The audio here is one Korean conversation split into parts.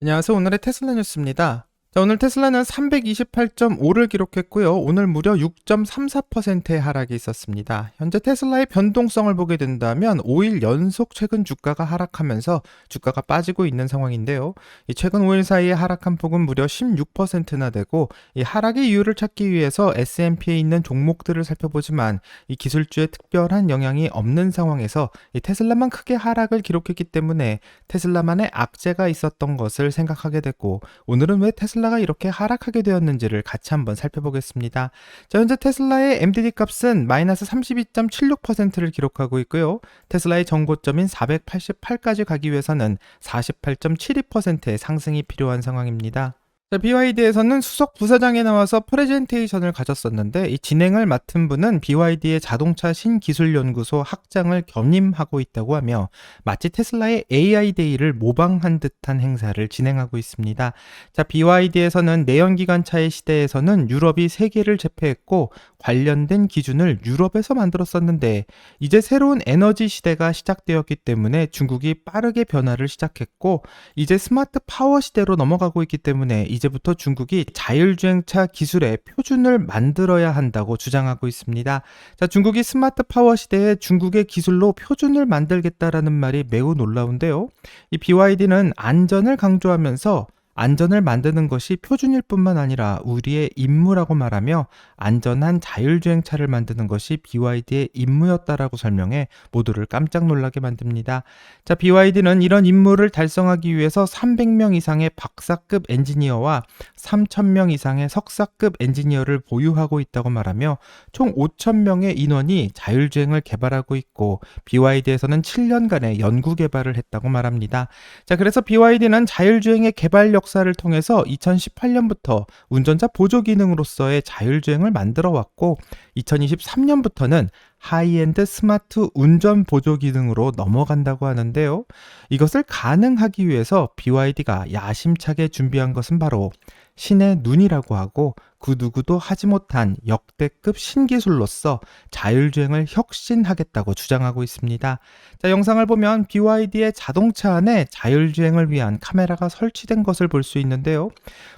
안녕하세요. 오늘의 테슬라 뉴스입니다. 자, 오늘 테슬라는 328.5를 기록했고요. 오늘 무려 6.34%의 하락이 있었습니다. 현재 테슬라의 변동성을 보게 된다면 5일 연속 최근 주가가 하락하면서 주가가 빠지고 있는 상황인데요. 이 최근 5일 사이에 하락한 폭은 무려 16%나 되고, 이 하락의 이유를 찾기 위해서 S&P에 있는 종목들을 살펴보지만 이 기술주에 특별한 영향이 없는 상황에서 이 테슬라만 크게 하락을 기록했기 때문에 테슬라만의 악재가 있었던 것을 생각하게 됐고, 오늘은 왜 테슬라가 이렇게 하락하게 되었는지를 같이 한번 살펴보겠습니다. 자, 현재 테슬라의 MDD 값은 마이너스 32.76%를 기록하고 있고요. 테슬라의 정고점인 488까지 가기 위해서는 48.72%의 상승이 필요한 상황입니다. 자, BYD에서는 수석 부사장에 나와서 프레젠테이션을 가졌었는데, 이 진행을 맡은 분은 BYD의 자동차 신기술연구소 학장을 겸임하고 있다고 하며 마치 테슬라의 AI 데이를 모방한 듯한 행사를 진행하고 있습니다. 자, BYD에서는 내연기관차의 시대에서는 유럽이 세계를 제패했고 관련된 기준을 유럽에서 만들었었는데, 이제 새로운 에너지 시대가 시작되었기 때문에 중국이 빠르게 변화를 시작했고, 이제 스마트 파워 시대로 넘어가고 있기 때문에 이제부터 중국이 자율주행차 기술의 표준을 만들어야 한다고 주장하고 있습니다. 자, 중국이 스마트 파워 시대에 중국의 기술로 표준을 만들겠다라는 말이 매우 놀라운데요. 이 BYD는 안전을 강조하면서 안전을 만드는 것이 표준일 뿐만 아니라 우리의 임무라고 말하며 안전한 자율주행차를 만드는 것이 BYD의 임무였다라고 설명해 모두를 깜짝 놀라게 만듭니다. 자, BYD는 이런 임무를 달성하기 위해서 300명 이상의 박사급 엔지니어와 3,000명 이상의 석사급 엔지니어를 보유하고 있다고 말하며 총 5,000명의 인원이 자율주행을 개발하고 있고, BYD에서는 7년간의 연구 개발을 했다고 말합니다. 자, 그래서 BYD는 자율주행의 개발 역사를 통해서 2018년부터 운전자 보조 기능으로서의 자율주행을 만들어 왔고, 2023년부터는 하이엔드 스마트 운전 보조 기능으로 넘어간다고 하는데요. 이것을 가능하기 위해서 BYD가 야심차게 준비한 것은 바로 신의 눈이라고 하고, 그 누구도 하지 못한 역대급 신기술로서 자율주행을 혁신하겠다고 주장하고 있습니다. 자, 영상을 보면 BYD의 자동차 안에 자율주행을 위한 카메라가 설치된 것을 볼 수 있는데요.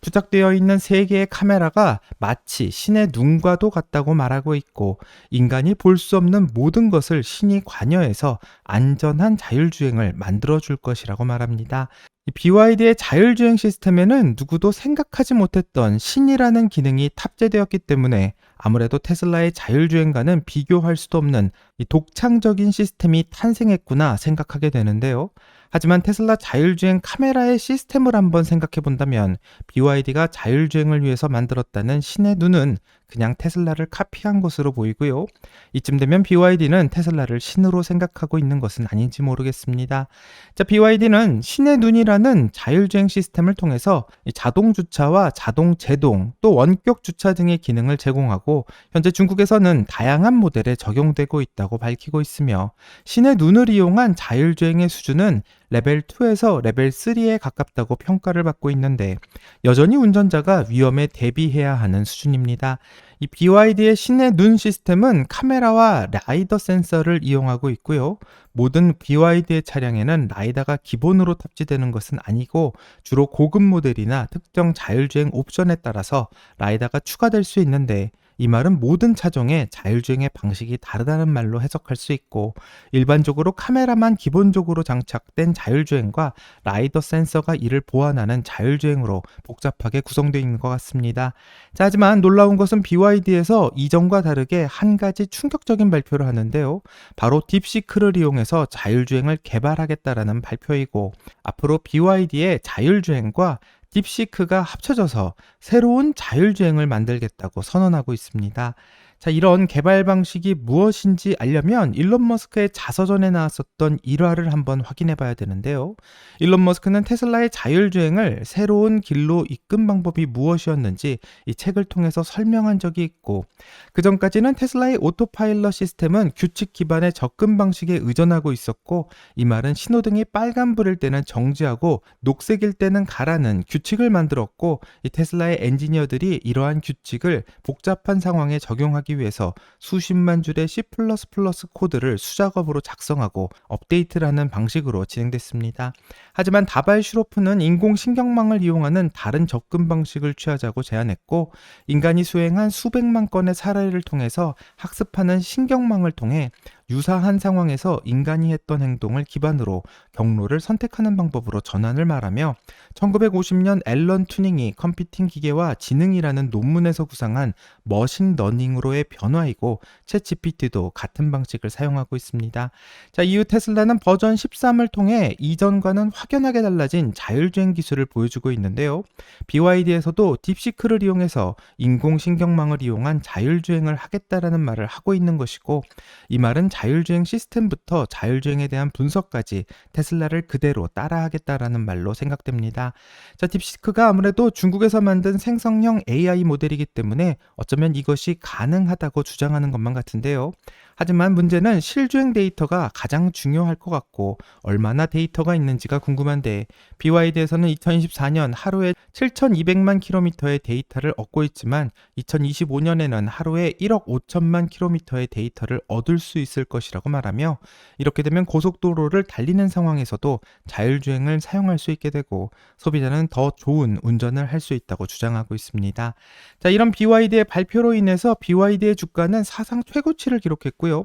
부착되어 있는 3개의 카메라가 마치 신의 눈과도 같다고 말하고 있고, 인간이 볼 수 없는 모든 것을 신이 관여해서 안전한 자율주행을 만들어줄 것이라고 말합니다. 이 BYD의 자율주행 시스템에는 누구도 생각하지 못했던 신이라는 기능이 탑재되었기 때문에 아무래도 테슬라의 자율주행과는 비교할 수도 없는 이 독창적인 시스템이 탄생했구나 생각하게 되는데요. 하지만 테슬라 자율주행 카메라의 시스템을 한번 생각해 본다면 BYD가 자율주행을 위해서 만들었다는 신의 눈은 그냥 테슬라를 카피한 것으로 보이고요. 이쯤 되면 BYD는 테슬라를 신으로 생각하고 있는 것은 아닌지 모르겠습니다. 자, BYD는 신의 눈이라는 자율주행 시스템을 통해서 자동 주차와 자동 제동, 또 원격 주차 등의 기능을 제공하고, 현재 중국에서는 다양한 모델에 적용되고 있다고 밝히고 있으며, 신의 눈을 이용한 자율주행의 수준은 레벨 2에서 레벨 3에 가깝다고 평가를 받고 있는데, 여전히 운전자가 위험에 대비해야 하는 수준입니다. 이 BYD의 신의 눈 시스템은 카메라와 라이더 센서를 이용하고 있고요. 모든 BYD의 차량에는 라이다가 기본으로 탑재되는 것은 아니고, 주로 고급 모델이나 특정 자율주행 옵션에 따라서 라이다가 추가될 수 있는데, 이 말은 모든 차종의 자율주행의 방식이 다르다는 말로 해석할 수 있고, 일반적으로 카메라만 기본적으로 장착된 자율주행과 라이더 센서가 이를 보완하는 자율주행으로 복잡하게 구성되어 있는 것 같습니다. 자, 하지만 놀라운 것은 BYD에서 이전과 다르게 한 가지 충격적인 발표를 하는데요. 바로 딥시크를 이용해서 자율주행을 개발하겠다라는 발표이고, 앞으로 BYD의 자율주행과 딥시크가 합쳐져서 새로운 자율주행을 만들겠다고 선언하고 있습니다. 자, 이런 개발 방식이 무엇인지 알려면 일론 머스크의 자서전에 나왔었던 일화를 한번 확인해 봐야 되는데요. 일론 머스크는 테슬라의 자율주행을 새로운 길로 이끈 방법이 무엇이었는지 이 책을 통해서 설명한 적이 있고, 그 전까지는 테슬라의 오토파일럿 시스템은 규칙 기반의 접근 방식에 의존하고 있었고, 이 말은 신호등이 빨간불일 때는 정지하고 녹색일 때는 가라는 규칙을 만들었고, 이 테슬라의 엔지니어들이 이러한 규칙을 복잡한 상황에 적용하기 사용하기 위해서 수십만 줄의 C++ 코드를 수작업으로 작성하고 업데이트를 하는 방식으로 진행됐습니다. 하지만 다발 슈로프는 인공신경망을 이용하는 다른 접근 방식을 취하자고 제안했고, 인간이 수행한 수백만 건의 사례를 통해서 학습하는 신경망을 통해 유사한 상황에서 인간이 했던 행동을 기반으로 경로를 선택하는 방법으로 전환을 말하며, 1950년 앨런 투닝이 컴퓨팅 기계와 지능이라는 논문에서 구상한 머신 러닝으로의 변화이고, 챗 GPT도 같은 방식을 사용하고 있습니다. 자, 이후 테슬라는 버전 13을 통해 이전과는 확연하게 달라진 자율주행 기술을 보여주고 있는데요. BYD에서도 딥시크를 이용해서 인공신경망을 이용한 자율주행을 하겠다라는 말을 하고 있는 것이고, 이 말은 자율주행 시스템부터 자율주행에 대한 분석까지 테슬라를 그대로 따라하겠다라는 말로 생각됩니다. 자, 딥시크가 아무래도 중국에서 만든 생성형 AI 모델이기 때문에 어쩌면 이것이 가능하다고 주장하는 것만 같은데요. 하지만 문제는 실주행 데이터가 가장 중요할 것 같고, 얼마나 데이터가 있는지가 궁금한데, BYD에서는 2024년 하루에 7,200만 킬로미터의 데이터를 얻고 있지만 2025년에는 하루에 1억 5천만 킬로미터의 데이터를 얻을 수 있을 것이라고 말하며, 이렇게 되면 고속도로를 달리는 상황에서도 자율주행을 사용할 수 있게 되고 소비자는 더 좋은 운전을 할 수 있다고 주장하고 있습니다. 자, 이런 BYD의 발표로 인해서 BYD의 주가는 사상 최고치를 기록했고요.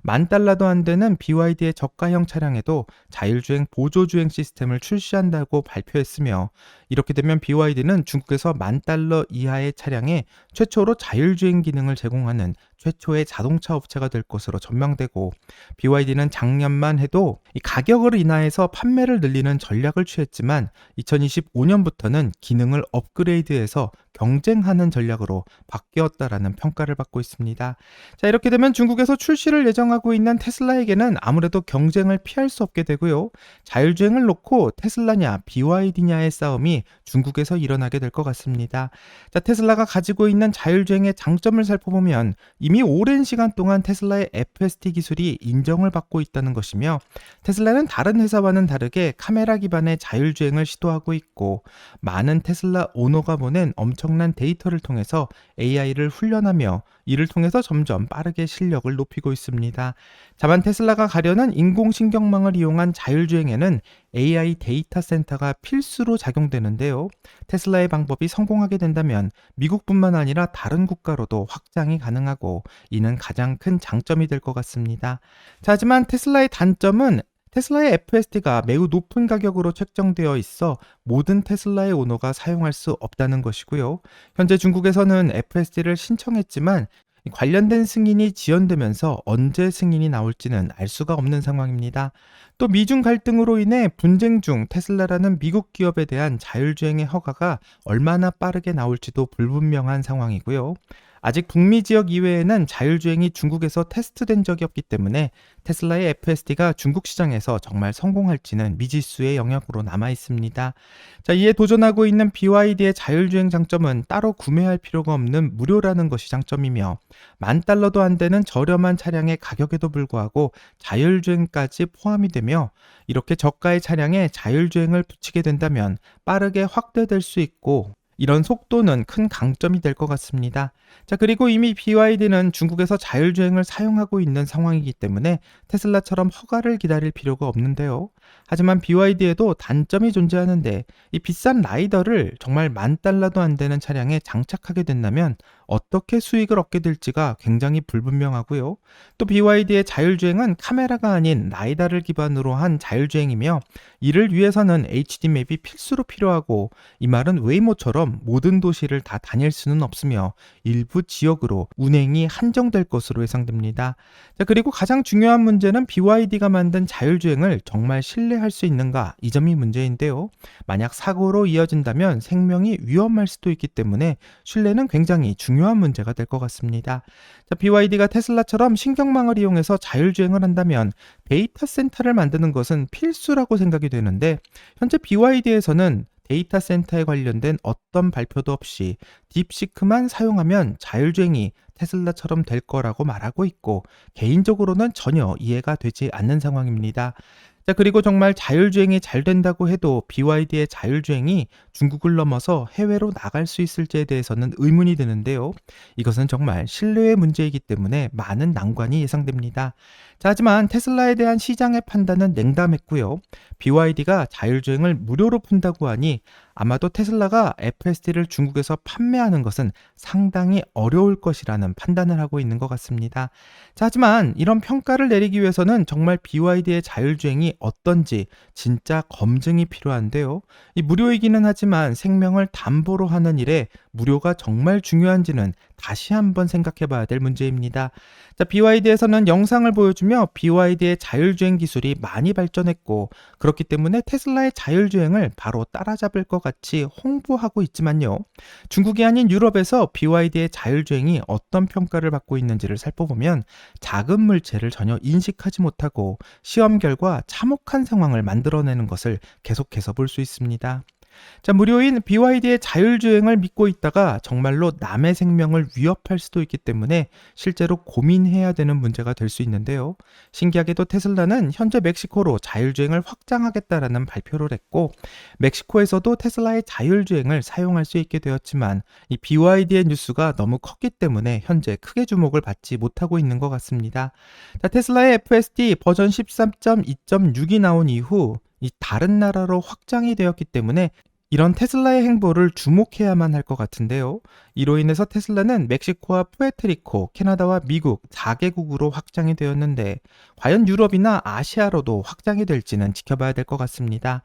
$10,000도 안 되는 BYD의 저가형 차량에도 자율주행 보조주행 시스템을 출시한다고 발표했으며, 이렇게 되면 BYD는 중국에서 $10,000 이하의 차량에 최초로 자율주행 기능을 제공하는 최초의 자동차 업체가 될 것으로 전망되고, BYD는 작년만 해도 이 가격을 인하해서 판매를 늘리는 전략을 취했지만 2025년부터는 기능을 업그레이드해서 경쟁하는 전략으로 바뀌었다라는 평가를 받고 있습니다. 자, 이렇게 되면 중국에서 출시를 예정하고 있는 테슬라에게는 아무래도 경쟁을 피할 수 없게 되고요. 자율주행을 놓고 테슬라냐 BYD냐의 싸움이 중국에서 일어나게 될 것 같습니다. 자, 테슬라가 가지고 있는 자율주행의 장점을 살펴보면 이미 오랜 시간 동안 테슬라의 FSD 기술이 인정을 받고 있다는 것이며, 테슬라는 다른 회사와는 다르게 카메라 기반의 자율주행을 시도하고 있고, 많은 테슬라 오너가 보낸 엄청난 데이터를 통해서 AI를 훈련하며 이를 통해서 점점 빠르게 실력을 높이고 있습니다. 다만 테슬라가 가려는 인공신경망을 이용한 자율주행에는 AI 데이터 센터가 필수로 작용되는데요. 테슬라의 방법이 성공하게 된다면 미국뿐만 아니라 다른 국가로도 확장이 가능하고, 이는 가장 큰 장점이 될 것 같습니다. 자, 하지만 테슬라의 단점은 테슬라의 FSD가 매우 높은 가격으로 책정되어 있어 모든 테슬라의 오너가 사용할 수 없다는 것이고요. 현재 중국에서는 FSD를 신청했지만 관련된 승인이 지연되면서 언제 승인이 나올지는 알 수가 없는 상황입니다. 또 미중 갈등으로 인해 분쟁 중 테슬라라는 미국 기업에 대한 자율주행의 허가가 얼마나 빠르게 나올지도 불분명한 상황이고요. 아직 북미 지역 이외에는 자율주행이 중국에서 테스트된 적이 없기 때문에 테슬라의 FSD가 중국 시장에서 정말 성공할지는 미지수의 영역으로 남아 있습니다. 자, 이에 도전하고 있는 BYD의 자율주행 장점은 따로 구매할 필요가 없는 무료라는 것이 장점이며, $10,000도 안 되는 저렴한 차량의 가격에도 불구하고 자율주행까지 포함이 되며, 이렇게 저가의 차량에 자율주행을 붙이게 된다면 빠르게 확대될 수 있고, 이런 속도는 큰 강점이 될 것 같습니다. 자, 그리고 이미 BYD는 중국에서 자율주행을 사용하고 있는 상황이기 때문에 테슬라처럼 허가를 기다릴 필요가 없는데요. 하지만 BYD에도 단점이 존재하는데, 이 비싼 라이더를 정말 $10,000도 안 되는 차량에 장착하게 된다면 어떻게 수익을 얻게 될지가 굉장히 불분명하고요. 또 BYD의 자율주행은 카메라가 아닌 라이다를 기반으로 한 자율주행이며, 이를 위해서는 HD 맵이 필수로 필요하고, 이 말은 웨이모처럼 모든 도시를 다 다닐 수는 없으며 일부 지역으로 운행이 한정될 것으로 예상됩니다. 자, 그리고 가장 중요한 문제는 BYD가 만든 자율주행을 정말 신뢰할 수 있는가, 이 점이 문제인데요. 만약 사고로 이어진다면 생명이 위험할 수도 있기 때문에 신뢰는 굉장히 중요한 문제가 될 것 같습니다. 자, BYD가 테슬라처럼 신경망을 이용해서 자율주행을 한다면 데이터 센터를 만드는 것은 필수라고 생각이 되는데, 현재 BYD에서는 데이터 센터에 관련된 어떤 발표도 없이 딥시크만 사용하면 자율주행이 테슬라처럼 될 거라고 말하고 있고, 개인적으로는 전혀 이해가 되지 않는 상황입니다. 자, 그리고 정말 자율주행이 잘 된다고 해도 BYD의 자율주행이 중국을 넘어서 해외로 나갈 수 있을지에 대해서는 의문이 드는데요. 이것은 정말 신뢰의 문제이기 때문에 많은 난관이 예상됩니다. 자, 하지만 테슬라에 대한 시장의 판단은 냉담했고요. BYD가 자율주행을 무료로 푼다고 하니 아마도 테슬라가 FSD를 중국에서 판매하는 것은 상당히 어려울 것이라는 판단을 하고 있는 것 같습니다. 자, 하지만 이런 평가를 내리기 위해서는 정말 BYD의 자율주행이 어떤지 진짜 검증이 필요한데요. 이 무료이기는 하지만 생명을 담보로 하는 일에 무료가 정말 중요한지는 다시 한번 생각해 봐야 될 문제입니다. 자, BYD에서는 영상을 보여주며 BYD의 자율주행 기술이 많이 발전했고 그렇기 때문에 테슬라의 자율주행을 바로 따라잡을 것 같이 홍보하고 있지만요. 중국이 아닌 유럽에서 BYD의 자율주행이 어떤 평가를 받고 있는지를 살펴보면 작은 물체를 전혀 인식하지 못하고 시험 결과 참혹한 상황을 만들어내는 것을 계속해서 볼 수 있습니다. 자, 무료인 BYD의 자율주행을 믿고 있다가 정말로 남의 생명을 위협할 수도 있기 때문에 실제로 고민해야 되는 문제가 될 수 있는데요. 신기하게도 테슬라는 현재 멕시코로 자율주행을 확장하겠다라는 발표를 했고, 멕시코에서도 테슬라의 자율주행을 사용할 수 있게 되었지만, 이 BYD의 뉴스가 너무 컸기 때문에 현재 크게 주목을 받지 못하고 있는 것 같습니다. 자, 테슬라의 FSD 버전 13.2.6이 나온 이후 이 다른 나라로 확장이 되었기 때문에 이런 테슬라의 행보를 주목해야만 할 것 같은데요. 이로 인해서 테슬라는 멕시코와 푸에트리코, 캐나다와 미국 4개국으로 확장이 되었는데 과연 유럽이나 아시아로도 확장이 될지는 지켜봐야 될 것 같습니다.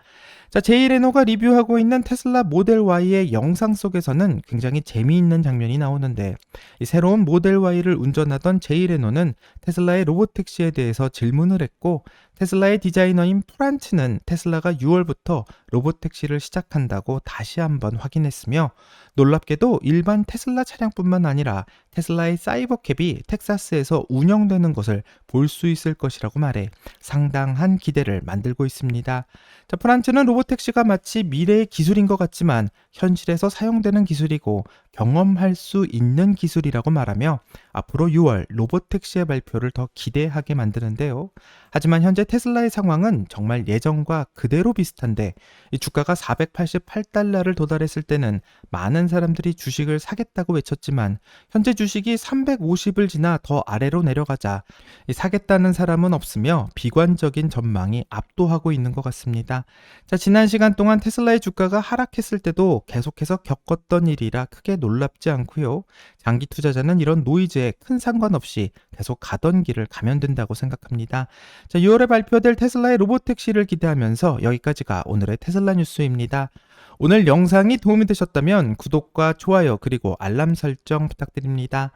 자, 제이 레노가 리뷰하고 있는 테슬라 모델 Y의 영상 속에서는 굉장히 재미있는 장면이 나오는데 이 새로운 모델 Y를 운전하던 제이 레노는 테슬라의 로보택시에 대해서 질문을 했고 테슬라의 디자이너인 프란츠는 테슬라가 6월부터 로보택시를 시작한다고 다시 한번 확인했으며 놀랍게도 일반 테슬라 차량뿐만 아니라 테슬라의 사이버캡이 텍사스에서 운영되는 것을 볼 수 있을 것이라고 말해 상당한 기대를 만들고 있습니다. 자, 프란츠는 로보택시가 마치 미래의 기술인 것 같지만 현실에서 사용되는 기술이고 경험할 수 있는 기술이라고 말하며 앞으로 6월 로보택시의 발표를 더 기대하게 만드는데요. 하지만 현재 테슬라의 상황은 정말 예전과 그대로 비슷한데 이 주가가 488달러를 도달했을 때는 많은 사람들이 주식을 사겠다고 외쳤지만 현재 주식이 350을 지나 더 아래로 내려가자 사겠다는 사람은 없으며 비관적인 전망이 압도하고 있는 것 같습니다. 자, 지난 시간 동안 테슬라의 주가가 하락했을 때도 계속해서 겪었던 일이라 크게 놀랍지 않고요. 장기 투자자는 이런 노이즈에 큰 상관없이 계속 가던 길을 가면 된다고 생각합니다. 자, 6월에 발표될 테슬라의 로보택시를 기대하면서 여기까지가 오늘의 테슬라 뉴스입니다. 오늘 영상이 도움이 되셨다면 구독과 좋아요 그리고 알람 설정 부탁드립니다.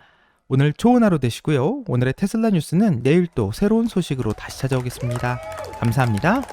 오늘 좋은 하루 되시고요. 오늘의 테슬라 뉴스는 내일 또 새로운 소식으로 다시 찾아오겠습니다. 감사합니다.